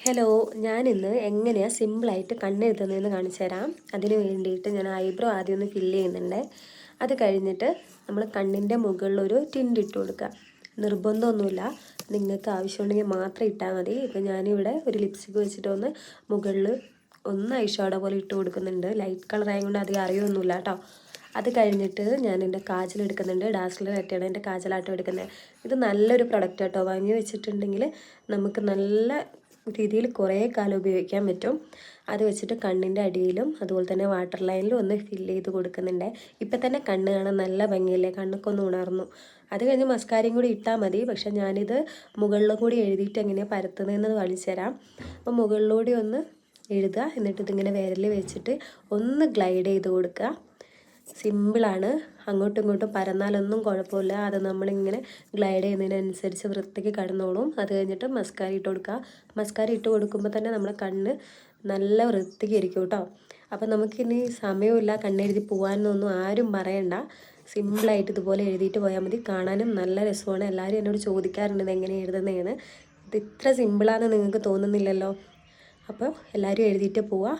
Hello, ഞാനിന്ന് എങ്ങനെയാണ് സിമ്പിളായിട്ട് കണ്ണെഴുതുന്നതെന്ന് കാണിച്ചു തരാം. അതിന് വേണ്ടിയിട്ട് ഞാൻ ഐബ്രോ ആദ്യം ഒന്ന് ഫില്ല് ചെയ്യുന്നുണ്ട്. അത് കഴിഞ്ഞിട്ട് നമ്മൾ കണ്ണിൻ്റെ മുകളിലൊരു ടിൻറ്റ് ഇട്ട് കൊടുക്കുക. നിർബന്ധമൊന്നുമില്ല, നിങ്ങൾക്ക് ആവശ്യമുണ്ടെങ്കിൽ മാത്രം ഇട്ടാൽ മതി. ഇപ്പം ഞാനിവിടെ ഒരു ലിപ്സ്റ്റിക്ക് വെച്ചിട്ട് മുകളിൽ ഒന്ന് ഐ ഷാഡോ പോലെ ഇട്ട് കൊടുക്കുന്നുണ്ട്. ലൈറ്റ് കളറായതുകൊണ്ട് അധികം അറിയൊന്നുമില്ല കേട്ടോ. അത് കഴിഞ്ഞിട്ട് ഞാൻ എൻ്റെ കാജൽ എടുക്കുന്നുണ്ട്. ഡാസ്ലർ ആയിട്ടാണ് എൻ്റെ കാജലാട്ടം എടുക്കുന്നത്. ഇത് നല്ലൊരു പ്രൊഡക്റ്റ് കേട്ടോ. വാങ്ങി വെച്ചിട്ടുണ്ടെങ്കിൽ നമുക്ക് നല്ല രീതിയിൽ കുറേ കാലം ഉപയോഗിക്കാൻ പറ്റും. അത് വെച്ചിട്ട് കണ്ണിൻ്റെ അടിയിലും അതുപോലെ തന്നെ വാട്ടർ ലൈനിലും ഒന്ന് ഫില്ല് ചെയ്ത് കൊടുക്കുന്നുണ്ട്. ഇപ്പം തന്നെ കണ്ണ് കാണാൻ നല്ല ഭംഗിയല്ലേ, കണ്ണൊക്കെ ഒന്ന് ഉണർന്നു. അത് കഴിഞ്ഞ് മസ്കാരയും കൂടി ഇട്ടാൽ മതി. പക്ഷെ ഞാനിത് മുകളിലും കൂടി എഴുതിയിട്ട് എങ്ങനെയാണ് പരത്തുന്നതെന്ന് കാണിച്ചു തരാം. അപ്പോൾ മുകളിലൂടെ ഒന്ന് എഴുതുക, എന്നിട്ട് ഇതിങ്ങനെ വിരൽ വെച്ചിട്ട് ഒന്ന് ഗ്ലൈഡ് ചെയ്ത് കൊടുക്കുക. സിമ്പിളാണ്. അങ്ങോട്ടും ഇങ്ങോട്ടും പരന്നാലൊന്നും കുഴപ്പമില്ല. അത് നമ്മളിങ്ങനെ ഗ്ലൈഡ് ചെയ്യുന്നതിനനുസരിച്ച് വൃത്തിക്ക് കടന്നോളും. അത് കഴിഞ്ഞിട്ട് മസ്കാര ഇട്ട് കൊടുക്കുക. മസ്കാര ഇട്ട് കൊടുക്കുമ്പോൾ തന്നെ നമ്മളെ കണ്ണ് നല്ല വൃത്തിക്ക് ഇരിക്കും കേട്ടോ. അപ്പം നമുക്കിനി സമയമില്ല കണ്ണെഴുതി പോകാനൊന്നും ആരും പറയണ്ട. സിമ്പിളായിട്ട് ഇതുപോലെ എഴുതിയിട്ട് പോയാൽ മതി. കാണാനും നല്ല രസമാണ്. എല്ലാവരും എന്നോട് ചോദിക്കാറുണ്ട് ഇത് എങ്ങനെ എഴുതുന്നതെന്ന്. ഇത് ഇത്ര സിമ്പിളാണെന്ന് നിങ്ങൾക്ക് തോന്നുന്നില്ലല്ലോ. അപ്പോൾ എല്ലാവരും എഴുതിയിട്ട് പോവുക.